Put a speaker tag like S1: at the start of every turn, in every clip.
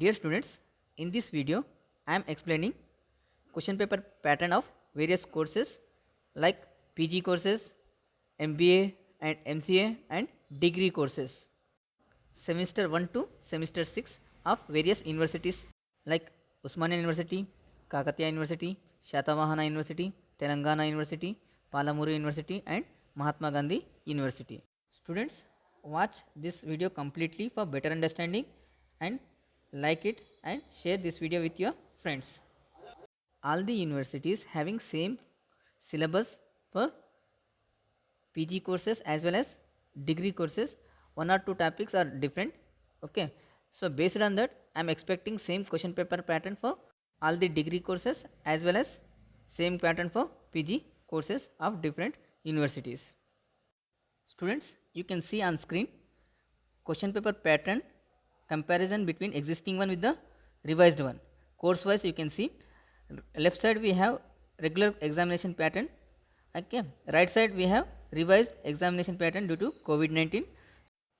S1: Dear students, in this video I am explaining question paper pattern of various courses like PG courses, MBA and MCA and degree courses. Semester 1 to semester 6 of various universities like Usmania University, Kakatiya University, Shatavahana University, Telangana University, Palamuru University and Mahatma Gandhi University. Students, watch this video completely for better understanding and like it and share this video with your friends. All the universities having same syllabus for PG courses as well as degree courses. One or two topics are different. Okay, so based on that I am expecting same question paper pattern for all the degree courses as well as same pattern for PG courses of different universities. Students, you can see on screen question paper pattern comparison between existing one with the revised one. Course wise you can see left side we have regular examination pattern. Okay, right side we have revised examination pattern due to COVID-19.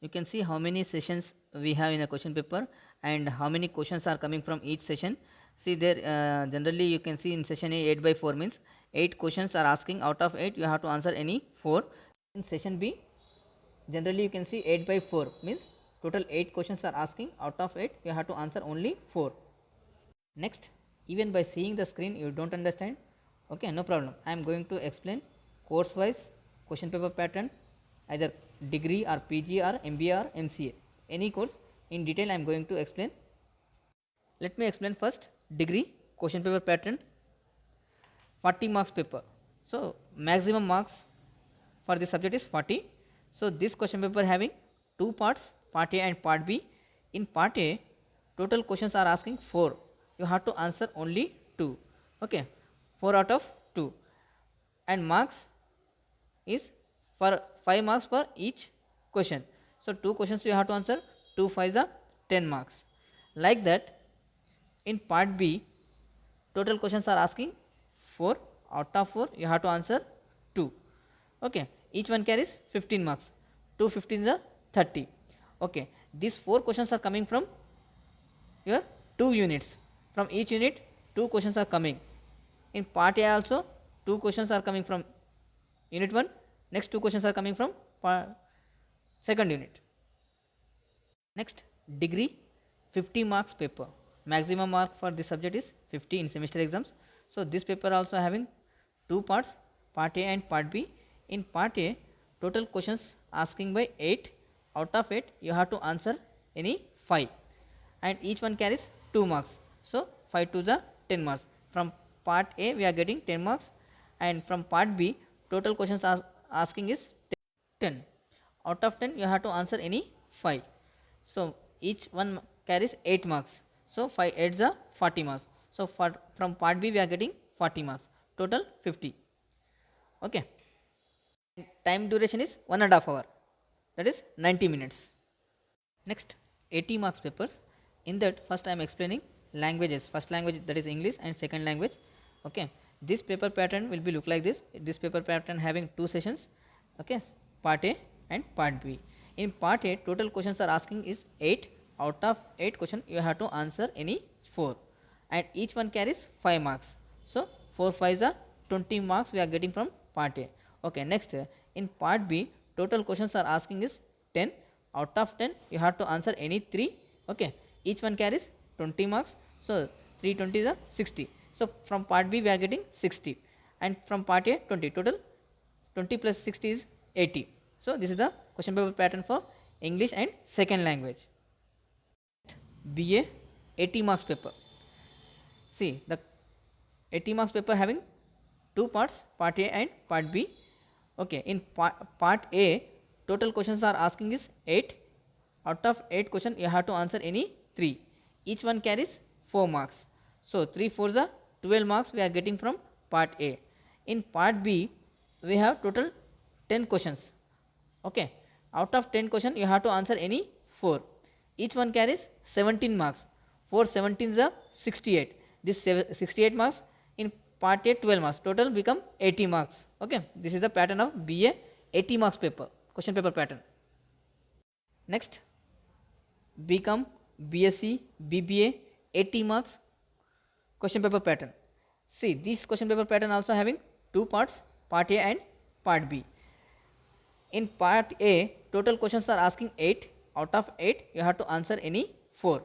S1: You can see how many sessions we have in a question paper and how many questions are coming from each session. See there generally you can see in session A 8 by 4 means 8 questions are asking, out of 8 you have to answer any 4. In session B generally you can see 8 by 4 means total 8 questions are asking, out of 8 you have to answer only 4. Next, even by seeing the screen you don't understand, okay, no problem, I am going to explain course wise question paper pattern, either degree or PG or MBA or MCA, any course in detail I am going to explain. Let me explain first degree question paper pattern. 40 marks paper, so maximum marks for this subject is 40. So this question paper having two parts, part A and part B. In part A total questions are asking 4, you have to answer only 2, okay, 4 out of 2, and marks is for 5 marks for each question. So 2 questions you have to answer, 2 5s are 10 marks. Like that in part B total questions are asking 4, out of 4 you have to answer 2, okay, each one carries 15 marks, 2 15s are 30, okay. These 4 questions are coming from your 2 units, from each unit 2 questions are coming. In part A also 2 questions are coming from unit 1, next 2 questions are coming from second unit. Next, degree 50 marks paper, maximum mark for this subject is 50 in semester exams. So this paper also having two parts, part A and part B. In part A total questions asking by 8, out of 8 you have to answer any 5 and each one carries 2 marks, so 5 to the 10 marks. From part A we are getting 10 marks and from part B total questions asking is 10, out of 10 you have to answer any 5, so each one carries 8 marks, so 5 8s are 40 marks. So from part B we are getting 40 marks, total 50, okay. Time duration is 1.5 hour, that is 90 minutes. Next, 80 marks papers. In that first I am explaining languages, first language that is English and second language, okay. This paper pattern will be look like this. This paper pattern having two sessions, okay, part A and part B. In part A total questions are asking is 8, out of 8 question you have to answer any 4 and each one carries 5 marks, so 4 5s are 20 marks we are getting from part A, okay. Next, in part B total questions are asking is 10, out of 10 you have to answer any 3, okay, each one carries 20 marks, so 3 20s are 60, so from part B we are getting 60 and from part A 20, total 20 plus 60 is 80. So this is the question paper pattern for English and second language. BA 80 marks paper. See the 80 marks paper having two parts, part A and part B, okay. In part A total questions are asking is 8, out of 8 question you have to answer any 3, each one carries 4 marks, so 3 4s are 12 marks we are getting from part A. In part B we have total 10 questions, okay, out of 10 question you have to answer any 4, each one carries 17 marks, 4 17s are 68, this 68 marks. In part A 12 marks, total become 80 marks, okay. This is the pattern of BA 80 marks paper, question paper pattern. Next, BCom BSc, BBA, 80 marks question paper pattern. See, this question paper pattern also having two parts, part A and part B. In part A, total questions are asking 8. Out of 8, you have to answer any 4.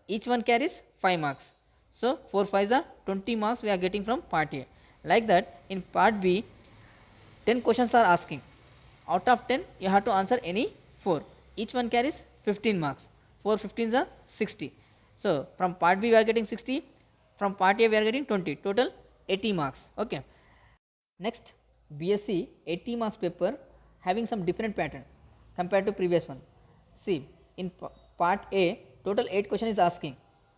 S1: Each one carries 5 marks. So 4 5s are 20 marks we are getting from part A. Like that, in part B, 10 questions are asking. Out of 10, you have to answer any 4. Each one carries 15 marks. 4 15s are 60. So from part B we are getting 60. From part A we are getting 20. Total 80 marks. Okay. Next, BSc 80 marks paper having some different pattern compared to previous one. See, in part A, total 8 question is asking.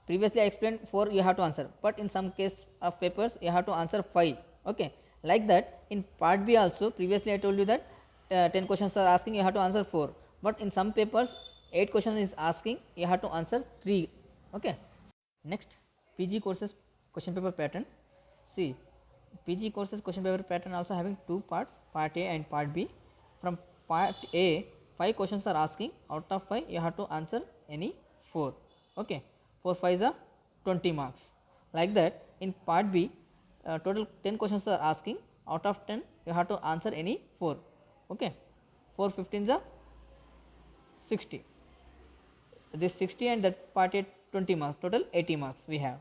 S1: Previously I explained 4 you have to answer, but in some case of papers you have to answer 5. Okay, like that in part B also, previously I told you that 10 questions are asking, you have to answer 4, but in some papers 8 questions is asking, you have to answer 3. Okay. Next, PG courses question paper pattern. See, PG courses question paper pattern also having two parts, part A and part B. From part A, 5 questions are asking. Out of 5, you have to answer any 4. Okay, 4 5s are 20 marks. Like that, in part B, total 10 questions are asking. Out of 10, you have to answer any 4. Okay, 4 15s are 60. This 60 and that part A 20 marks. Total 80 marks we have.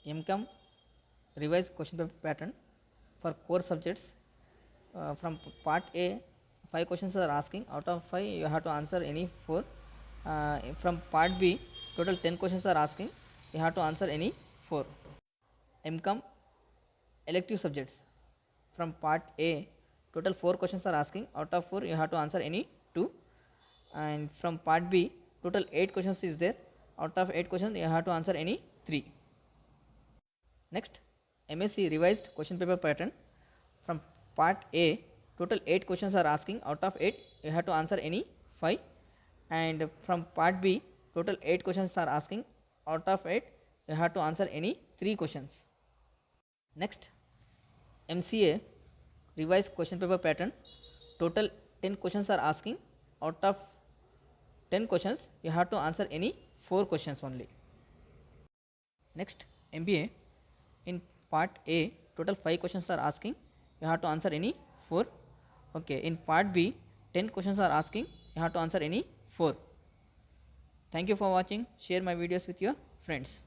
S1: MCOM revised question paper pattern for core subjects. From part A, 5 questions are asking. Out of 5, you have to answer any 4. From part B, total 10 questions are asking. You have to answer any 4. MCOM elective subjects. From part A, total 4 questions are asking. Out of 4, you have to answer any 2. And from part B, total 8 questions is there. Out of 8 questions, you have to answer any 3. Next, MSc revised question paper pattern. From part A, total 8 questions are asking. Out of 8, you have to answer any 5. And from part B, total 8 questions are asking. Out of 8, you have to answer any 3 questions. Next, MCA revised question paper pattern. Total 10 questions are asking. Out of 10 questions, you have to answer any 4 questions only. Next, MBA. In part A, total 5 questions are asking. You have to answer any 4. Okay, in part B, 10 questions are asking. You have to answer any 4. Thank you for watching. Share my videos with your friends.